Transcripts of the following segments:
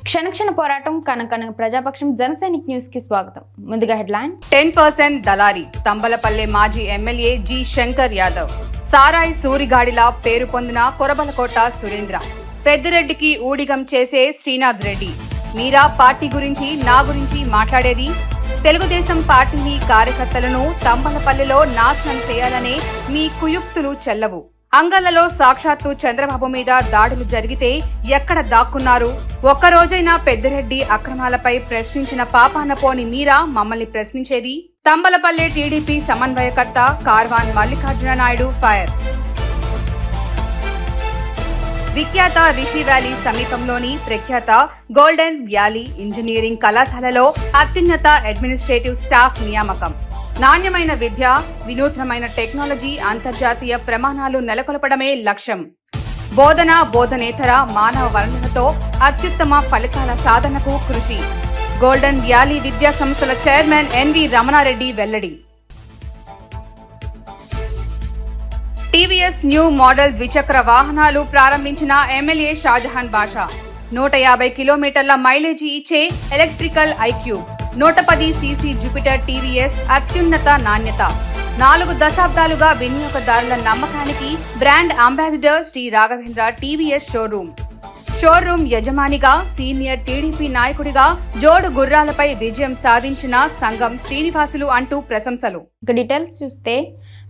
క్షణక్షణ పోరాటం కనకన ప్రజాపక్షం జనసైనిక్ న్యూస్ కి స్వాగతం. ముందుగా హెడ్లైన్. 10% దళారీ తంబలపల్లె మాజీ ఎమ్మెల్యే జి శంకర్ యాదవ్ సారాయి సూరిగాడిలా పేరు పొందిన కొరబలకోట సురేంద్ర పెద్దిరెడ్డికి ఊడిగం చేసే శ్రీనాథ్ రెడ్డి మీరా పార్టీ గురించి నా గురించి మాట్లాడేది. తెలుగుదేశం పార్టీని కార్యకర్తలను తంబలపల్లెలో నాశనం చేయాలనే మీ కుయుక్తులు చెల్లవు. అంగళ్లలో సాక్షాత్తు చంద్రబాబు మీద దాడులు జరిగితే ఎక్కడ దాక్కున్నారు? ఒక్కరోజైనా పెద్దిరెడ్డి అక్రమాలపై ప్రశ్నించిన పాపాన పోని మీరా మమ్మల్ని ప్రశ్నించేది? తంబలపల్లె టీడీపీ సమన్వయకర్త కార్వాన్ మల్లికార్జున నాయుడు ఫైర్. విఖ్యాత రిషి వ్యాలీ సమీపంలోని ప్రఖ్యాత గోల్డెన్ వ్యాలీ ఇంజనీరింగ్ కళాశాలలో అత్యున్నత అడ్మినిస్ట్రేటివ్ స్టాఫ్ నియామకం. నాణ్యమైన విద్య, వినూత్నమైన టెక్నాలజీ, అంతర్జాతీయ ప్రమాణాలు నెలకొల్పడమే లక్ష్యం. బోధనేతర మానవ వనరులతో అత్యుత్తమ ఫలితాల సాధనకు కృషి. గోల్డెన్ వ్యాలీ విద్యా సంస్థల చైర్మన్ ఎన్వి రమణారెడ్డి వెల్లడి. టీవీఎస్ న్యూ మోడల్ ద్విచక్ర వాహనాలు ప్రారంభించిన ఎమ్మెల్యే షాజహాన్ బాషా. 150 కిలోమీటర్ల మైలేజీ ఇచ్చే electrical iQube, 110 CC Jupiter TVS అత్యున్నత నాణ్యత. 4 దశాబ్దాలుగా వినియోగదారుల నమ్మకానికి brand ambassador Shri Raghavendra TVS showroom యజమానిగా, సీనియర్ టీడీపీ నాయకుడిగా జోడు గుర్రాలపై విజయం సాధించిన సంగం శ్రీనివాసులు అంటూ ప్రశంసలు. డీటెయిల్స్ చూస్తే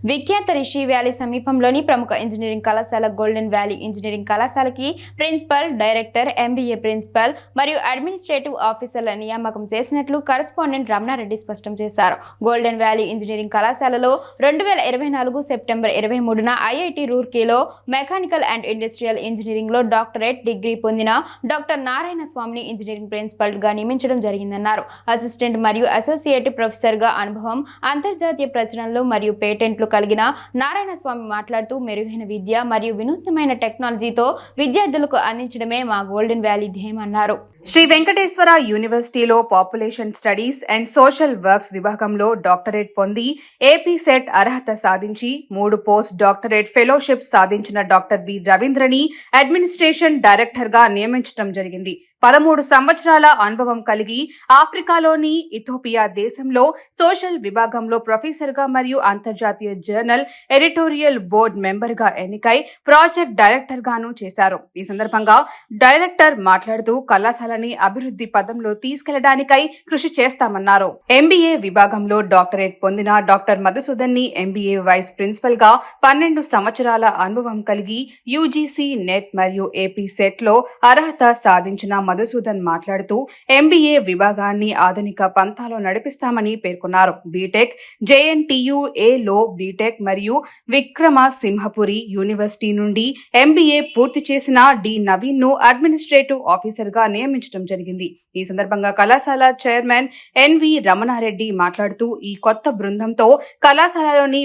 విఖ్యాత రిషి వ్యాలీ సమీపంలోని ప్రముఖ ఇంజనీరింగ్ కళాశాల గోల్డెన్ వ్యాలీ ఇంజనీరింగ్ కళాశాలకి ప్రిన్సిపల్, డైరెక్టర్, ఎంబీఏ ప్రిన్సిపల్ మరియు అడ్మినిస్ట్రేటివ్ ఆఫీసర్ల నియామకం చేసినట్లు కరెస్పాండెంట్ రమణారెడ్డి స్పష్టం చేశారు. గోల్డెన్ వ్యాలీ ఇంజనీరింగ్ కళాశాలలో 2024 సెప్టెంబర్ 23న ఐఐటి రూర్కీలో మెకానికల్ అండ్ ఇండస్ట్రియల్ ఇంజనీరింగ్ లో డాక్టరేట్ డిగ్రీ పొందిన డాక్టర్ నారాయణ స్వామిని ఇంజనీరింగ్ ప్రిన్సిపల్ గా నియమించడం జరిగిందన్నారు. అసిస్టెంట్ మరియు అసోసియేట్ ప్రొఫెసర్ గా అనుభవం, అంతర్జాతీయ ప్రచురణలు మరియు పేటెంట్లు కలిగిన నారాయణ స్వామి మాట్లాడుతూ మెరుగైన విద్య మరియు వినూత్నమైన టెక్నాలజీతో విద్యార్థులకు అందించడమే మా గోల్డెన్ వ్యాలీ ధ్యేయమన్నారు. శ్రీ వెంకటేశ్వర యూనివర్సిటీలో population studies and social works విభాగంలో డాక్టరేట్ పొంది ఏపీ సెట్ అర్హత సాధించి 3 పోస్ట్ డాక్టరేట్ ఫెలోషిప్ సాధించిన డాక్టర్ బి రవీంద్రని అడ్మినిస్ట్రేషన్ డైరెక్టర్ గా నియమించడం జరిగింది. 13 సంవత్సరాల అనుభవం కలిగి ఆఫ్రికాలోని ఇథోపియా దేశంలో సోషల్ విభాగంలో ప్రొఫెసర్ గా మరియు అంతర్జాతీయ జర్నల్ ఎడిటోరియల్ బోర్డ్ మెంబర్ గా ఎన్నికై ప్రాజెక్ట్ డైరెక్టర్ గాను చేశారు. ఈ సందర్భంగా డైరెక్టర్ మాట్లాడుతూ కళాశాలని అభివృద్ధి పదంలో తీసుకెళ్లడానికై కృషి చేస్తామన్నారు. ఎంబీఏ విభాగంలో డాక్టరేట్ పొందిన డాక్టర్ మధుసూదన్ ని ఎంబీఏ వైస్ ప్రిన్సిపల్ గా 12 సంవత్సరాల అనుభవం కలిగి యూజీసీ నెట్ మరియు ఏపీ సెట్ లో అర్హత సాధించిన మధుసూదన్ మాట్లాడుతూ ఎంబీఏ విభాగాన్ని ఆధునిక పంథాలో నడిపిస్తామని పేర్కొన్నారు. బీటెక్ జేఎన్టీయూఏ లో బీటెక్ మరియు విక్రమ సింహపురి యూనివర్సిటీ నుండి ఎంబీఏ పూర్తి చేసిన డి నవీన్ ను అడ్మినిస్ట్రేటివ్ ఆఫీసర్ గా నియమించడం జరిగింది. ఈ సందర్భంగా కళాశాల చైర్మన్ ఎన్వి రమణారెడ్డి మాట్లాడుతూ ఈ కొత్త బృందంతో కళాశాలలోని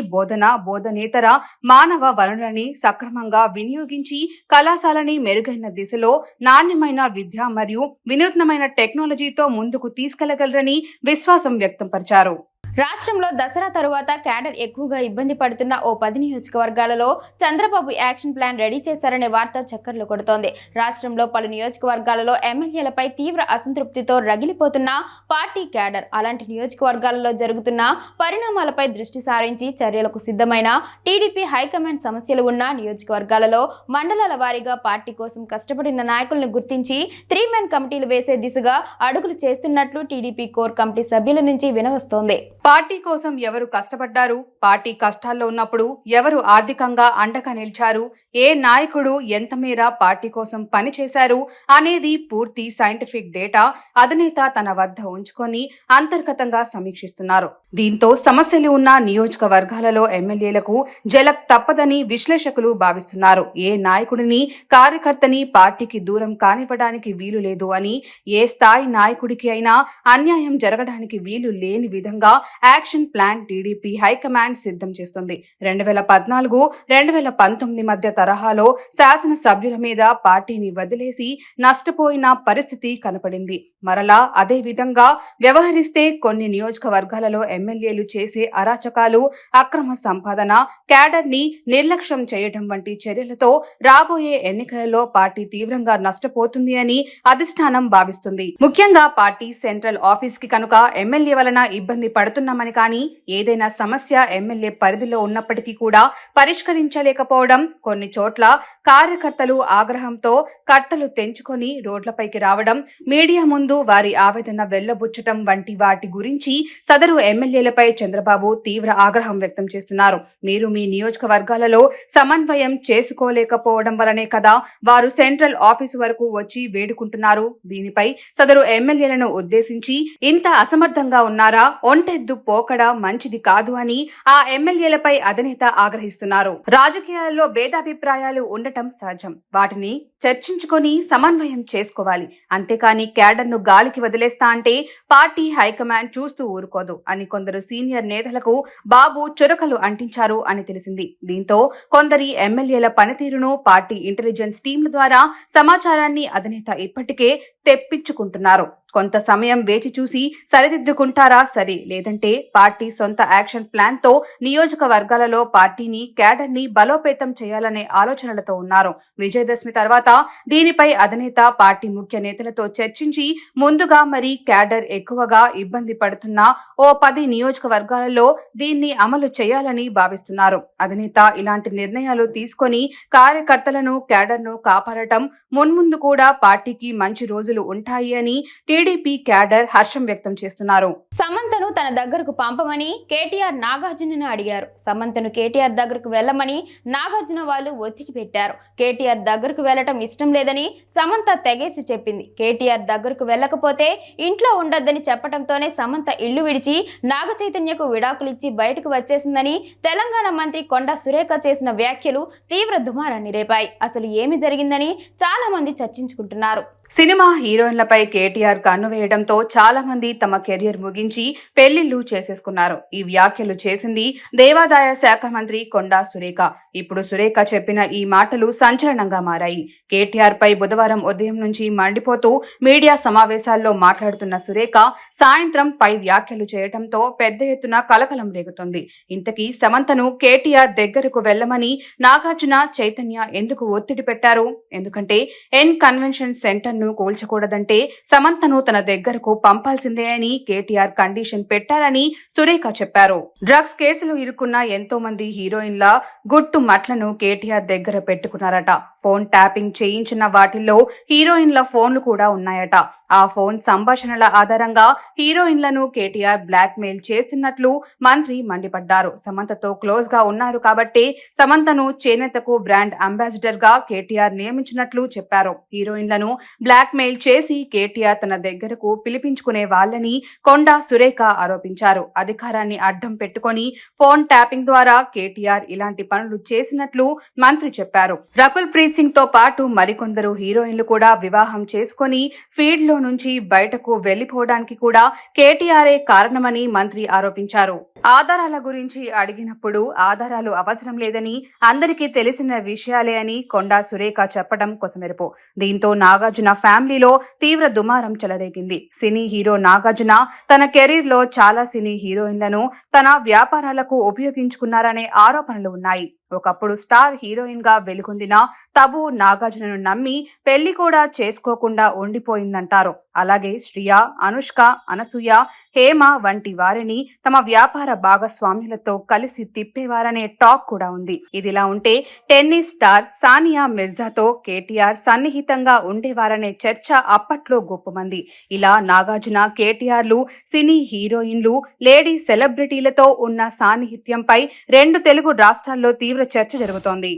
బోధనేతర మానవ వనరులని సక్రమంగా వినియోగించి కళాశాలని మెరుగైన దిశలో నాణ్యమైన విద్య మరియు వినూత్నమైన టెక్నాలజీతో ముందుకు తీసుకెళ్లగలరని విశ్వాసం వ్యక్తం పరిచారు. రాష్ట్రంలో దసరా తరువాత క్యాడర్ ఎక్కువగా ఇబ్బంది పడుతున్న ఓ 10 నియోజకవర్గాలలో చంద్రబాబు యాక్షన్ ప్లాన్ రెడీ చేశారనే వార్త చక్కర్లు కొడుతోంది. రాష్ట్రంలో పలు నియోజకవర్గాలలో ఎమ్మెల్యేలపై తీవ్ర అసంతృప్తితో రగిలిపోతున్న పార్టీ క్యాడర్ అలాంటి నియోజకవర్గాలలో జరుగుతున్న పరిణామాలపై దృష్టి సారించి చర్యలకు సిద్ధమైన టీడీపీ హైకమాండ్ సమస్యలు ఉన్న నియోజకవర్గాలలో మండలాల వారీగా పార్టీ కోసం కష్టపడిన నాయకులను గుర్తించి 3-man కమిటీలు వేసే దిశగా అడుగులు చేస్తున్నట్లు టీడీపీ కోర్ కమిటీ సభ్యుల నుంచి వినవస్తోంది. పార్టీ కోసం ఎవరు కష్టపడ్డారు, పార్టీ కష్టాల్లో ఉన్నప్పుడు ఎవరు ఆర్థికంగా అండగా నిలిచారు, ఏ నాయకుడు ఎంత మేర పార్టీ కోసం పని చేశారు అనేది పూర్తి సైంటిఫిక్ డేటా అధినేత తన వద్ద ఉంచుకొని అంతర్గతంగా సమీక్షిస్తున్నారు. దీంతో సమస్యలు ఉన్న నియోజకవర్గాలలో ఎమ్మెల్యేలకు జలక్ తప్పదని విశ్లేషకులు భావిస్తున్నారు. ఏ నాయకుడిని, కార్యకర్తని పార్టీకి దూరం కానివ్వడానికి వీలు లేదు అని, ఏ స్థాయి నాయకుడికి అయినా అన్యాయం జరగడానికి వీలు లేని విధంగా యాక్షన్ ప్లాన్ టీడీపీ హైకమాండ్ సిద్ధం చేస్తుంది. 2014-2019 మధ్య తరహాలో శాసనసభ్యుల మీద పార్టీని వదిలేసి నష్టపోయిన పరిస్థితి కనపడింది. మరలా అదే విధంగా వ్యవహరిస్తే కొన్ని నియోజకవర్గాలలో ఎమ్మెల్యేలు చేసే అరాచకాలు, అక్రమ సంపాదన, క్యాడర్ ని నిర్లక్ష్యం చేయడం వంటి చర్యలతో రాబోయే ఎన్నికలలో పార్టీ తీవ్రంగా నష్టపోతుంది అని అధిష్టానం భావిస్తుంది. ముఖ్యంగా పార్టీ సెంట్రల్ ఆఫీస్ కి కనుక ఎమ్మెల్యే వలన ఇబ్బంది పడుతున్నామని, కానీ ఏదైనా సమస్య ఎమ్మెల్యే పరిధిలో ఉన్నప్పటికీ కూడా పరిష్కరించలేకపోవడం, కొన్ని చోట్ల కార్యకర్తలు ఆగ్రహంతో కట్టలు తెంచుకొని రోడ్లపైకి రావడం, మీడియా ముందు వారి ఆవేదన వెళ్లబుచ్చటం వంటి వాటి గురించి సదరు ఎమ్మెల్యేలపై చంద్రబాబు తీవ్ర ఆగ్రహం వ్యక్తం చేస్తున్నారు. మీరు మీ నియోజకవర్గాలలో సమన్వయం చేసుకోలేకపోవడం వలనే కదా వారు సెంట్రల్ ఆఫీసు వరకు వచ్చి వేడుకుంటున్నారు. దీనిపై సదరు ఎమ్మెల్యేలను ఉద్దేశించి ఇంత అసమర్థంగా ఉన్నారా, ఒంటెద్దు పోకడ మంచిది కాదు అని ఆ ఎమ్మెల్యేలపై అధినేత ఆగ్రహిస్తున్నారు. రాజకీయాల్లో భేదాభిప్రాయాలు ఉండటం సహజం. వాటిని చర్చించుకొని సమన్వయం చేసుకోవాలి. అంతేకాని క్యాడర్ ను గాలికి వదిలేస్తా అంటే పార్టీ హైకమాండ్ చూస్తూ ఊరుకోదు అని కొందరు సీనియర్ నేతలకు బాబు చురకలు అంటించారు అని తెలిసింది. దీంతో కొందరి ఎమ్మెల్యేల పనితీరును పార్టీ ఇంటెలిజెన్స్ టీంల ద్వారా సమాచారాన్ని అధినేత ఇప్పటికే తెప్పించుకుంటున్నారు. కొంత సమయం వేచి చూసి సరిదిద్దుకుంటారా సరే, లేదంటే పార్టీ సొంత యాక్షన్ ప్లాన్ తో నియోజకవర్గాలలో పార్టీని, క్యాడర్ ని బలోపేతం చేయాలనే ఆలోచనలతో ఉన్నారు. విజయదశమి తర్వాత దీనిపై అధినేత పార్టీ ముఖ్య నేతలతో చర్చించి ముందుగా మరి క్యాడర్ ఎక్కువగా ఇబ్బంది పడుతున్న ఓ 10 నియోజకవర్గాలలో దీన్ని అమలు చేయాలని భావిస్తున్నారు. అధినేత ఇలాంటి నిర్ణయాలు తీసుకొని కార్యకర్తలను, క్యాడర్ ను కాపాడటం మున్ముందు కూడా పార్టీకి మంచి రోజులు ఉంటాయి అని టీడీపీ క్యాడర్ హర్షం వ్యక్తం చేస్తున్నారు. సమంతను తన దగ్గరకు పంపమని కేటీఆర్ నాగార్జునను అడిగారు. సమంతను కేటీఆర్ దగ్గరకు వెళ్లమని నాగార్జున వాళ్ళు ఒత్తిడి పెట్టారు. కేటీఆర్ దగ్గరకు వెళ్లటం ఇష్టం లేదని సమంత తెగేసి చెప్పింది. కేటీఆర్ దగ్గరకు వెళ్ళకపోతే ఇంట్లో ఉండొద్దని చెప్పడంతోనే సమంత ఇల్లు విడిచి నాగ చైతన్యకు విడాకులిచ్చి బయటకు వచ్చేసిందని తెలంగాణ మంత్రి కొండా సురేఖ చేసిన వ్యాఖ్యలు తీవ్ర దుమారాన్ని రేపాయి. అసలు ఏమి జరిగిందని చాలా మంది చర్చించుకుంటున్నారు. సినిమా హీరోయిన్లపై కేటీఆర్ కన్ను వేయడంతో చాలా మంది తమ కెరియర్ ముగించి పెళ్లిళ్లు చేసేసుకున్నారు. ఈ వ్యాఖ్యలు చేసింది దేవాదాయ శాఖ మంత్రి కొండా సురేఖ. ఇప్పుడు సురేఖ చెప్పిన ఈ మాటలు సంచలనంగా మారాయి. కేటీఆర్ పై బుధవారం ఉదయం నుంచి మండిపోతూ మీడియా సమావేశాల్లో మాట్లాడుతున్న సురేఖ సాయంత్రం పై వ్యాఖ్యలు చేయడంతో పెద్ద ఎత్తున కలకలం రేగుతోంది. ఇంతకీ సమంతను కేటీఆర్ దగ్గరకు వెళ్లమని నాగార్జున, చైతన్య ఎందుకు ఒత్తిడి పెట్టారు? ఎందుకంటే ఎన్ కన్వెన్షన్ సెంటర్ ను కూల్చకూడదంటే సమంతను తన దగ్గరకు పంపాల్సిందే అని కేటీఆర్ కండిషన్ పెట్టారని సురేఖ చెప్పారు. డ్రగ్స్ కేసులు ఇరుక్కున్న ఎంతో మంది హీరోయిన్ల గుట్టు మట్లను కేటీఆర్ దగ్గర పెట్టుకున్నారట. ఫోన్ ట్యాపింగ్ చేయించిన వాటిల్లో హీరోయిన్ల ఫోన్లు కూడా ఉన్నాయట. ఆ ఫోన్ సంభాషణల ఆధారంగా హీరోయిన్లను కేటీఆర్ బ్లాక్ మెయిల్ చేస్తున్నట్లు మంత్రి మండిపడ్డారు. సమంతతో క్లోజ్ గా ఉన్నారు కాబట్టే సమంతను చేనేతకు బ్రాండ్ అంబాసిడర్ గా కేటీఆర్ నియమించినట్లు చెప్పారు. హీరోయిన్లను బ్లాక్ మెయిల్ చేసి కేటీఆర్ తన దగ్గరకు పిలిపించుకునే వాళ్ళని కొండా సురేఖ ఆరోపించారు. అధికారాన్ని అడ్డం పెట్టుకొని ఫోన్ ట్యాపింగ్ ద్వారా కేటీఆర్ ఇలాంటి పనులు చేసినట్లు మంత్రి చెప్పారు. రకుల్ ప్రీత్ సింగ్ తో పాటు మరికొందరు హీరోయిన్లు కూడా వివాహం చేసుకుని ఫీల్డ్ లో నుంచి బయటకు వెళ్లిపోవడానికి కూడా కేటీఆర్ఏ కారణమని మంత్రి ఆరోపించారు. ఆధారాల గురించి అడిగినప్పుడు ఆధారాలు అవసరం లేదని అందరికీ తెలిసిన విషయాలే అని కొండా సురేఖ చెప్పడం కొసమెరుపు. దీంతో నాగార్జున ఫ్యామిలీలో తీవ్ర దుమారం చెలరేగింది. సినీ హీరో నాగార్జున తన కెరీర్ లో చాలా సినీ హీరోయిన్లను తన వ్యాపారాలకు ఉపయోగించుకున్నారనే ఆరోపణలు ఉన్నాయి. ఒకప్పుడు స్టార్ హీరోయిన్ గా వెలుగొందిన తబు నాగార్జునను నమ్మి పెళ్లి కూడా చేసుకోకుండా ఉండిపోయిందంటారు. అలాగే శ్రియా, అనుష్క, అనసూయ, హేమ వంటి వారిని తమ వ్యాపార భాగస్వామ్యులతో కలిసి తిప్పేవారనే టాక్ కూడా ఉంది. ఇదిలా ఉంటే టెన్నిస్ స్టార్ సానియా మిర్జాతో కేటీఆర్ సన్నిహితంగా ఉండేవారనే చర్చ అప్పట్లో గొప్పమంది. ఇలా నాగార్జున, కేటీఆర్లు, సినీ హీరోయిన్లు, లేడీ సెలబ్రిటీలతో ఉన్న సాన్నిహిత్యంపై 2 తెలుగు రాష్ట్రాల్లో తీవ్ర చర్చ జరుగుతోంది.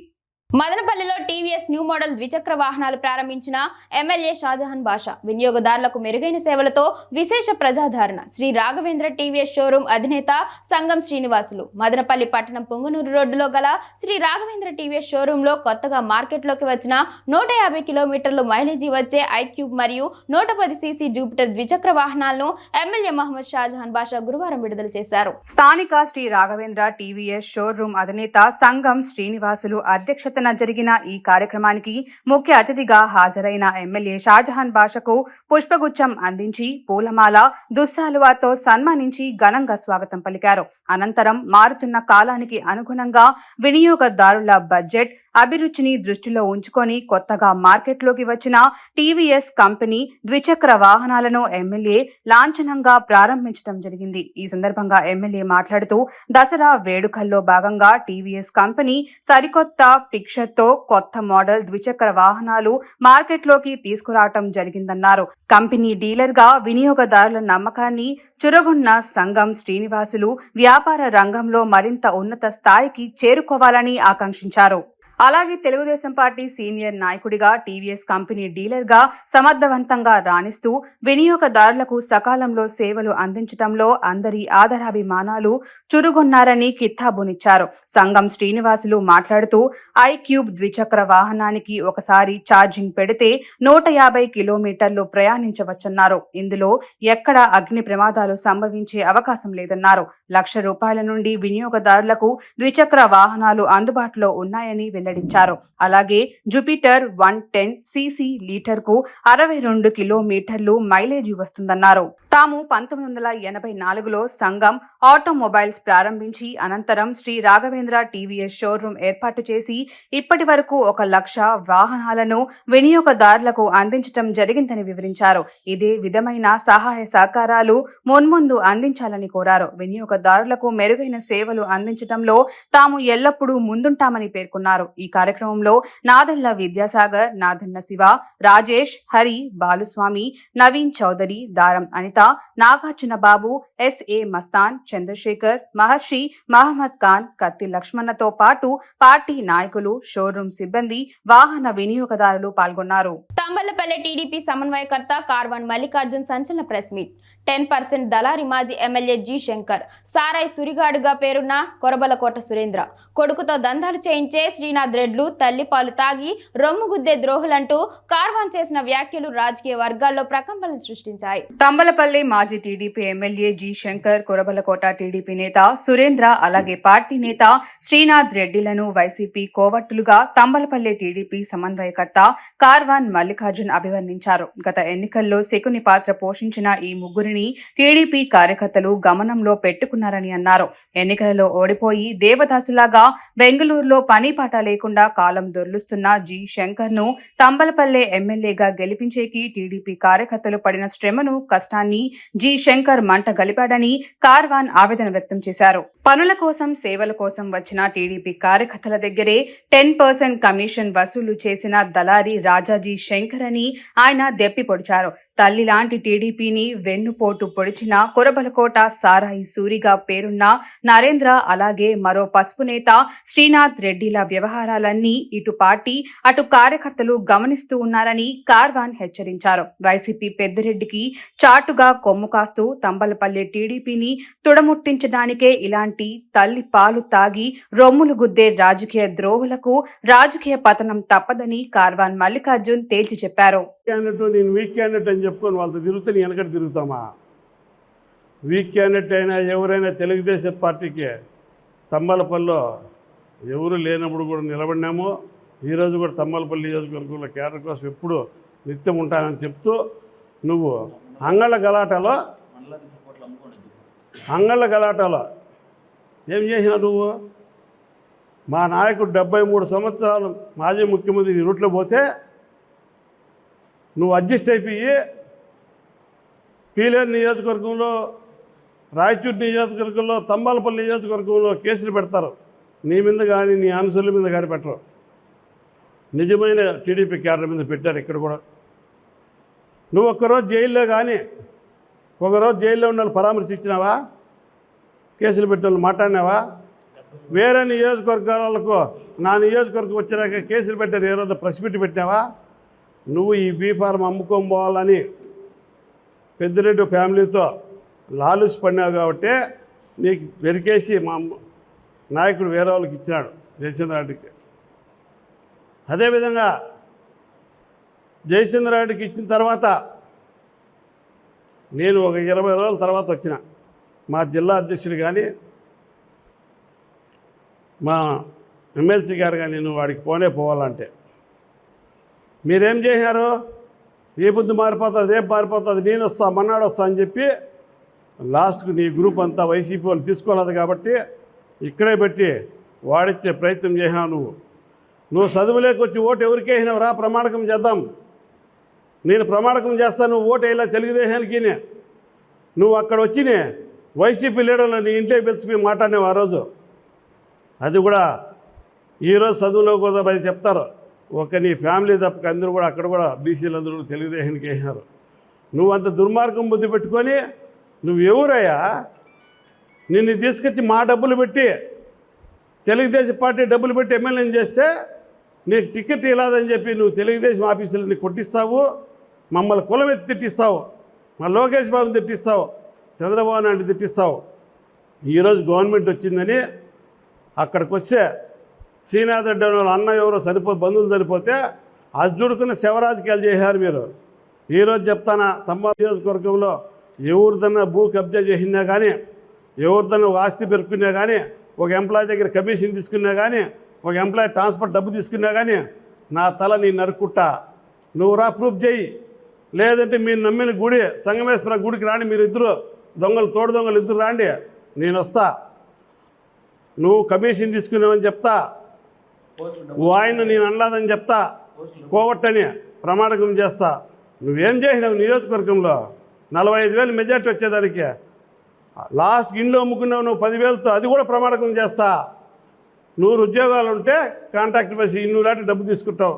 మదనపల్లిలో టీవీఎస్ న్యూ మోడల్ ద్విచక్ర వాహనాలు ప్రారంభించిన ఎమ్మెల్యే షాజహాన్ బాషా వినియోగదారులకు మెరుగైన సేవలతో విశేష ప్రజాదరణ. శ్రీ రాఘవేంద్ర టీవీఎస్ షోరూమ్ అధినేత సంగం శ్రీనివాసులు మదనపల్లి పట్టణం పొంగునూరు రోడ్డులో గల శ్రీ రాఘవేంద్ర టీవీఎస్ షోరూమ్ లో కొత్తగా మార్కెట్లోకి వచ్చిన 150 కిలోమీటర్లు మైలేజీ వచ్చే ఐక్యూబ్ మరియు 110 సీసీ జూపిటర్ ద్విచక్ర వాహనాలను ఎమ్మెల్యే మహమ్మద్ షాజహాన్ బాషా గురువారం విడుదల చేశారు. స్థానిక శ్రీ రాఘవేంద్ర టీవీఎస్ షోరూమ్ అధినేత సంగం శ్రీనివాసులు అధ్యక్షతన జరిగిన ఈ కార్యక్రమానికి ముఖ్య అతిథిగా హాజరైన ఎమ్మెల్యే షాజహాన్ బాషాకు పుష్పగుచ్చం అందించి పూలమాల దుస్సాలువాతో సన్మానించి ఘనంగా స్వాగతం పలికారు. అనంతరం మారుతున్న కాలానికి అనుగుణంగా వినియోగదారుల బడ్జెట్ అభిరుచిని దృష్టిలో ఉంచుకొని కొత్తగా మార్కెట్లోకి వచ్చిన టీవీఎస్ కంపెనీ ద్విచక్ర వాహనాలను ఎమ్మెల్యే లాంఛనంగా ప్రారంభించడం జరిగింది. ఈ సందర్భంగా ఎమ్మెల్యే మాట్లాడుతూ దసరా వేడుకల్లో భాగంగా టీవీఎస్ కంపెనీ సరికొత్త పిక్చర్తో కొత్త మోడల్ ద్విచక్ర వాహనాలు మార్కెట్లోకి తీసుకురావటం జరిగిందన్నారు. కంపెనీ డీలర్గా వినియోగదారుల నమ్మకాన్ని చురగొన్న సంగం శ్రీనివాసులు వ్యాపార రంగంలో మరింత ఉన్నత స్థాయికి చేరుకోవాలని ఆకాంక్షించారు. అలాగే తెలుగుదేశం పార్టీ సీనియర్ నాయకుడిగా టీవీఎస్ కంపెనీ డీలర్గా సమర్థవంతంగా రాణిస్తూ వినియోగదారులకు సకాలంలో సేవలు అందించడంలో అందరి ఆదరాభిమానాలు చురుగొన్నారని కితాబునిచ్చారు. సంగం శ్రీనివాసులు మాట్లాడుతూ ఐక్యూబ్ ద్విచక్ర వాహనానికి ఒకసారి ఛార్జింగ్ పెడితే 150 కిలోమీటర్లు ప్రయాణించవచ్చన్నారు. ఇందులో ఎక్కడ అగ్ని ప్రమాదాలు సంభవించే అవకాశం లేదన్నారు. ₹1,00,000 నుండి వినియోగదారులకు ద్విచక్ర వాహనాలు అందుబాటులో ఉన్నాయని వెల్లడించారు. అలాగే జూపిటర్ 110 సీసీ లీటర్కు 62 కిలోమీటర్లు మైలేజీ వస్తుందన్నారు. తాము 1984లో సంగం ఆటోమొబైల్స్ ప్రారంభించి అనంతరం శ్రీ రాఘవేంద్ర టీవీఎస్ షోరూమ్ ఏర్పాటు చేసి ఇప్పటి వరకు 1,00,000 వాహనాలను వినియోగదారులకు అందించడం జరిగిందని వివరించారు. ఇదే విధమైన సహాయ సహకారాలు మున్ముందు అందించాలని కోరారు. వినియోగదారులకు మెరుగైన సేవలు అందించడంలో తాము ఎల్లప్పుడూ ముందుంటామని పేర్కొన్నారు. ఈ కార్యక్రమంలో నాదెళ్ల విద్యాసాగర్, నాదెళ్ల శివ, రాజేష్, హరి, బాలుస్వామి, నవీన్ చౌదరి, దారం అనిత, నాగార్జున బాబు, ఎస్ఏ మస్తాన్, చంద్రశేఖర్, మహర్షి, మహమ్మద్ ఖాన్, కత్తి లక్ష్మణతో పాటు పార్టీ నాయకులు, షోరూమ్ సిబ్బంది, వాహన వినియోగదారులు పాల్గొన్నారు. తంబలపల్లె టీడీపీ సమన్వయకర్త కార్వాన్ మల్లికార్జున్ సంచలన ప్రెస్ మీట్. 10% దళారి మాజీ ఎమ్మెల్యే జి శంకర్ సారాయి సురిగాడుగా పేరున్న కొరబలకోట సురేంద్ర కొడుకుతో దందాలు చేయించే శ్రీనాథ్ రెడ్లు తల్లి పాలు తాగి రొమ్ముగుద్దే ద్రోహులంటూ కార్వాన్ చేసిన వ్యాఖ్యలు రాజకీయ వర్గాల్లో ప్రకంపనలు సృష్టించాయి. తంబలపల్లి మాజీ TDP MLA G Shankar, Korabalakota TDP నేత సురేంద్ర, అలాగే పార్టీ నేత శ్రీనాథ్ రెడ్డిలను వైసీపీ కోవట్టులుగా తంబలపల్లి టీడీపీ సమన్వయకర్త కార్వాన్ మల్లికార్జున్ అభివర్ణించారు. గత ఎన్నికల్లో శకుని పాత్ర పోషించిన ఈ ముగ్గురిని టీడీపీ కార్యకర్తలు గమనంలో పెట్టుకున్నారని అన్నారు. ఎన్నికలలో ఓడిపోయి దేవదాసులాగా బెంగళూరులో పనిపాట లేకుండా కాలం దొర్లుస్తున్న జి శంకర్ ను తంబలపల్లె ఎమ్మెల్యేగా గెలిపించేకి టీడీపీ కార్యకర్తలు పడిన శ్రమను, కష్టాన్ని జి శంకర్ మంట గలిపాడని కార్వాన్ ఆవేదన వ్యక్తం చేశారు. పనుల కోసం, సేవల కోసం వచ్చిన టీడీపీ కార్యకర్తల దగ్గరే 10% కమిషన్ వసూలు చేసిన దళారి రాజాజీ శంకర్ అని ఆయన దెప్పి పొడిచారు. తల్లి లాంటి టీడీపీని వెన్నుపోటు పొడిచిన కొరబలకోట సారాయి సూరిగా పేరున్న నరేంద్ర, అలాగే మరో పసుపు నేత శ్రీనాథ్ రెడ్డిల వ్యవహారాలన్నీ ఇటు పార్టీ అటు కార్యకర్తలు గమనిస్తూ ఉన్నారని కార్వాన్ హెచ్చరించారు. వైసీపీ పెద్దిరెడ్డికి చాటుగా కొమ్ము కాస్తూ తంబలపల్లి టీడీపీని తుడముట్టించడానికే ఇలాంటి తల్లి పాలు తాగి రొమ్ములు గుద్దే రాజకీయ ద్రోహులకు రాజకీయ పతనం తప్పదని కార్వాన్ మల్లికార్జున్ తేల్చి చెప్పారు. నేను వీక్ క్యాండిడేట్ అని చెప్పుకొని వాళ్ళతో తిరుగుతే నేను వెనకటి తిరుగుతామా? వీక్ క్యాండిడేట్ అయినా ఎవరైనా తెలుగుదేశం పార్టీకి తంబలపల్లిలో ఎవరు లేనప్పుడు కూడా నిలబడినాము. ఈరోజు కూడా తంబలపల్లి నియోజకవర్గంలో కేడర్ కోసం ఎప్పుడు నిత్యం ఉంటానని చెప్తూ నువ్వు అంగళ్ళ గలాటాలో ఏం చేసినావు నువ్వు? మా నాయకుడు 73 సంవత్సరాలు మాజీ ముఖ్యమంత్రి రూట్లో పోతే నువ్వు అడ్జస్ట్ అయిపోయి పీలేరు నియోజకవర్గంలో, రాయచూరు నియోజకవర్గంలో, తంబాలపల్లి నియోజకవర్గంలో కేసులు పెడతారు. నీ మీద కానీ నీ అనుసరుల మీద కానీ పెట్టరు. నిజమైన టీడీపీ క్యాడర్ మీద పెట్టారు ఇక్కడ కూడా. నువ్వు ఒక్కరోజు జైల్లో కానీ ఒకరోజు జైల్లో ఉన్న వాళ్ళు పరామర్శించినావా? కేసులు పెట్టిన వాళ్ళు మాట్లాడినావా? వేరే నియోజకవర్గాలకు నా నియోజకవర్గం వచ్చినాక కేసులు పెట్టారు. ఏ రోజు ప్రెస్ మీట్ పెట్టావా? నువ్వు ఈ బీఫార్మ్ అమ్ముకొని పోవాలని పెద్దిరెడ్డి ఫ్యామిలీతో లాలూసి పడినావు కాబట్టి నీకు వెరికేసి మా నాయకుడు వేరే వాళ్ళకి ఇచ్చినాడు, జయచంద్రారెడ్డికి. అదేవిధంగా జయచంద్రారెడ్డికి ఇచ్చిన తర్వాత నేను ఒక 20 రోజుల తర్వాత వచ్చిన. మా జిల్లా అధ్యక్షుడు కానీ మా ఎమ్మెల్సీ గారు కానీ నువ్వు వాడికి పోవాలంటే మీరేం చేశారు? ఏ పొద్దు మారిపోతుంది, రేపు మారిపోతుంది, నేను వస్తా మన్నాడు వస్తా అని చెప్పి లాస్ట్కు నీ గ్రూప్ అంతా వైసీపీ వాళ్ళు తీసుకోలేదు కాబట్టి ఇక్కడే పెట్టి వాడిచ్చే ప్రయత్నం చేసావు. నువ్వు చదువులేకొచ్చి ఓటు ఎవరికి వేసినావు రా? ప్రమాణకం చేద్దాం. నేను ప్రమాణకం చేస్తాను, నువ్వు ఓటు వేయలే తెలుగుదేశానికి. నువ్వు అక్కడ వచ్చినే వైసీపీ లీడర్లు నీ ఇంట్లో పిలిచిపోయి మాట్లాడినావు ఆ రోజు. అది కూడా ఈరోజు చదువులో కూడా బయట చెప్తారు. ఒక నీ ఫ్యామిలీ తప్పక అందరూ కూడా అక్కడ కూడా బీసీలు అందరూ తెలుగుదేశానికి వేసినారు. నువ్వు అంత దుర్మార్గం బుద్ధి పెట్టుకొని నువ్వు ఎవరయ్యా? నిన్ను తీసుకొచ్చి మా డబ్బులు పెట్టి తెలుగుదేశం పార్టీ డబ్బులు పెట్టి ఎమ్మెల్యేని చేస్తే నీకు టికెట్ ఇలాదని చెప్పి నువ్వు తెలుగుదేశం ఆఫీసులని కొట్టిస్తావు, మమ్మల్ని కులమెత్తి తిట్టిస్తావు, మా లోకేష్ బాబుని తిట్టిస్తావు, చంద్రబాబు నాయుడు తిట్టిస్తావు. ఈరోజు గవర్నమెంట్ వచ్చిందని అక్కడికి వస్తే శ్రీనాథ్ రెడ్డి వాళ్ళ అన్న ఎవరో బంధువులు చనిపోతే అది చూడుకున్న శవరాజకీయాలు చేశారు మీరు. ఈరోజు చెప్తానా, తమ్మ నియోజకవర్గంలో ఎవరిదన్నా భూ కబ్జా చేసినా కానీ, ఎవరిదన్నా ఒక ఆస్తి పెరుక్కున్నా కానీ, ఒక ఎంప్లాయీ దగ్గర కమిషన్ తీసుకున్నా కానీ, ఒక ఎంప్లాయీ ట్రాన్స్పోర్ట్ డబ్బు తీసుకున్నా కానీ నా తల నీ నరుక్కుంటా. నువ్వు రా, ప్రూఫ్ చేయి. లేదంటే మీరు నమ్మిన గుడి సంగమేశ్వర గుడికి రాండి, మీరు ఇద్దరు దొంగలు, తోడు దొంగలు ఇద్దరు రాండి, నేను వస్తా. నువ్వు కమిషన్ తీసుకున్నావని చెప్తా, ఆయన నేను అనలేదని చెప్తా, కోవట్టని ప్రమాణకం చేస్తా. నువ్వేం చేసినావు నియోజకవర్గంలో? 45,000 మెజార్టీ వచ్చేదానికి లాస్ట్ ఇంట్లో అమ్ముకున్నావు నువ్వు 10,000తో, అది కూడా ప్రమాణకం చేస్తా. 100 ఉద్యోగాలు ఉంటే కాంట్రాక్ట్ వేసి 200 డబ్బు తీసుకుంటావు.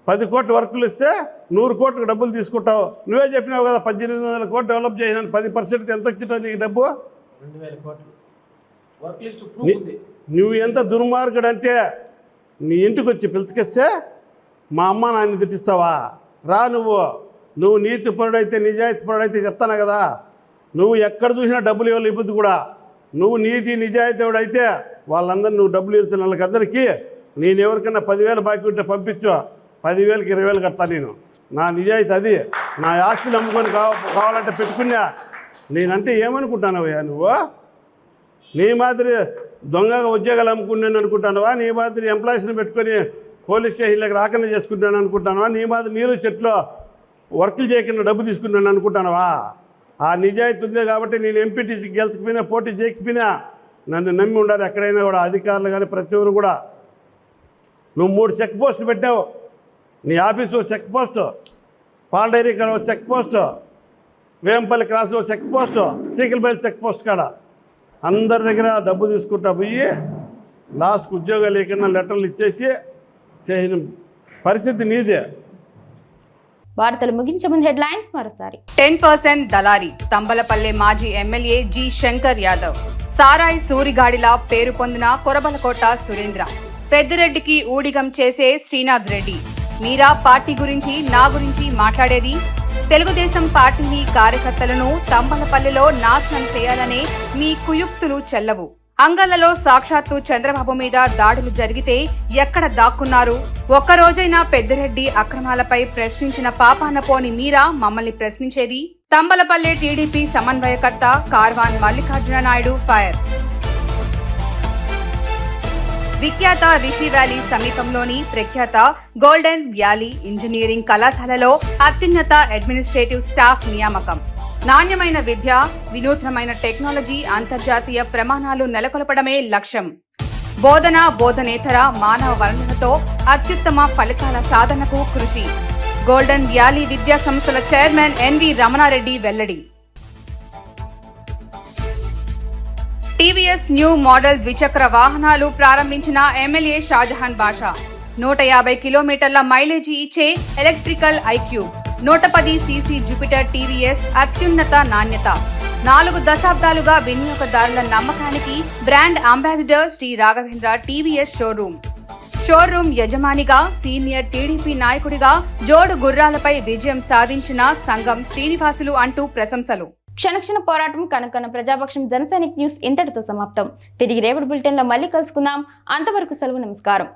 10 కోట్ల వర్కులు ఇస్తే 100 కోట్లకు డబ్బులు తీసుకుంటావు. నువ్వే చెప్పినావు కదా 1800 కోట్లు డెవలప్ చేసినాను, 10% ఎంత వచ్చిందో నీకు డబ్బు? 2000 కోట్లు. నువ్వు ఎంత దుర్మార్గుడు అంటే నీ ఇంటికి వచ్చి పిలుచుకొస్తే మా అమ్మ నాన్న తిట్టిస్తావా? రా, నువ్వు నీతి పరుడైతే నిజాయితీ పరుడైతే చెప్తాను కదా. నువ్వు ఎక్కడ చూసినా డబ్బులు ఇవ్వాలి ఇబ్బంది కూడా. నువ్వు నీతి నిజాయితీవుడైతే వాళ్ళందరూ నువ్వు డబ్బులు ఇస్తున్న వాళ్ళకందరికీ నేను ఎవరికైనా 10,000 బాకీ ఉంటే పంపించు, 10,000కి 20,000 కడతా. నేను నా నిజాయితీ అది. నా ఆస్తి నమ్ముకొని కావాలంటే పెట్టుకున్నా. నేనంటే ఏమనుకుంటానవయ్యా నువ్వు? నీ మాదిరి దొంగగా ఉద్యోగాలు అమ్ముకున్నాను అనుకుంటానవా? నీ మాదిరి ఎంప్లాయీస్ని పెట్టుకొని పోలీస్ స్టేషన్లకు రాకుండా చేసుకుంటాను అనుకుంటానవా? నీ మాదిరి నీరు చెట్లో వర్కులు చేయకుండా డబ్బు తీసుకున్నాను అనుకుంటానవా? ఆ నిజాయితీ ఉంది కాబట్టి నేను ఎంపీటీ గెలుచుకుపోయినా, పోటీ చేయకపోయినా నన్ను నమ్మి ఉండాలి. ఎక్కడైనా కూడా అధికారులు కానీ ప్రతి ఒక్కరు కూడా. నువ్వు 3 చెక్ పోస్టులు పెట్టావు. నీ ఆఫీసు చెక్ పోస్టు, పాల డైరీ కాడ check post, Vempalli cross check post, సీకిల్బైల్ చెక్ పోస్ట్ కాడ అందరి దగ్గర డబ్బు తీసుకుంటా పోయి లాస్ట్కి ఉద్యోగాలు లేకుండా లెటర్లు ఇచ్చేసి చేసిన పరిస్థితి నీదే. వార్తలు ముగించే ముందు హెడ్లైన్స్ మరోసారి. 10% దళారీ తంబలపల్లె మాజీ ఎమ్మెల్యే జి శంకర్ యాదవ్. సారాయి సూరిగాడిలా పేరు పొందిన కొరబలకోట సురేంద్ర. పెద్దిరెడ్డికి ఊడిగం చేసే శ్రీనాథ్ రెడ్డి. మీరా పార్టీ గురించి, నా గురించి మాట్లాడేది? తెలుగుదేశం పార్టీని, కార్యకర్తలను తంబలపల్లెలో నాశనం చేయాలనే మీ కుయుక్తులు చెల్లవు. అంగళ్లలో సాక్షాత్తు చంద్రబాబు మీద దాడులు జరిగితే ఎక్కడ దాక్కున్నారు? ఒక్కరోజైనా పెద్దిరెడ్డి అక్రమాలపై ప్రశ్నించిన పాపాన పోని మీరా మమ్మల్ని ప్రశ్నించేది? తంబలపల్లె టీడీపీ సమన్వయకర్త కార్వాన్ మల్లికార్జున నాయుడు ఫైర్. విఖ్యాత రిషి వ్యాలీ సమీపంలోని ప్రఖ్యాత గోల్డెన్ వ్యాలీ ఇంజనీరింగ్ కళాశాలలో అత్యున్నత అడ్మినిస్ట్రేటివ్ స్టాఫ్ నియామకం. నాణ్యమైన విద్య, వినూత్నమైన టెక్నాలజీ, అంతర్జాతీయ ప్రమాణాలు నెలకొల్పడమే లక్ష్యం. బోధనేతర మానవ వనరులతో అత్యుత్తమ ఫలితాల సాధనకు కృషి. గోల్డెన్ వ్యాలీ విద్యా సంస్థల చైర్మన్ ఎన్వి రమణారెడ్డి వెల్లడి. టీవీఎస్ న్యూ మోడల్ ద్విచక్ర వాహనాలు ప్రారంభించిన ఎమ్మెల్యే షాజహాన్ బాషా. 150 కిలోమీటర్ల మైలేజీ ఇచ్చే electrical iQube, 110 CC Jupiter TVS అత్యున్నత నాణ్యత. 4 దశాబ్దాలుగా వినియోగదారుల నమ్మకానికి brand ambassador Shri Raghavendra TVS showroom యజమానిగా సీనియర్ టీడీపీ నాయకుడిగా జోడు గుర్రాలపై విజయం సాధించిన సంఘం శ్రీనివాసులు అంటూ ప్రశంసలు. క్షణక్షణ పోరాటం కనకన ప్రజాపక్షం జనసైనిక్ న్యూస్ ఇంతటితో సమాప్తం. తిరిగి రేపటి బులెటిన్లో మళ్ళీ కలుసుకుందాం. అంతవరకు సెలవు. నమస్కారం.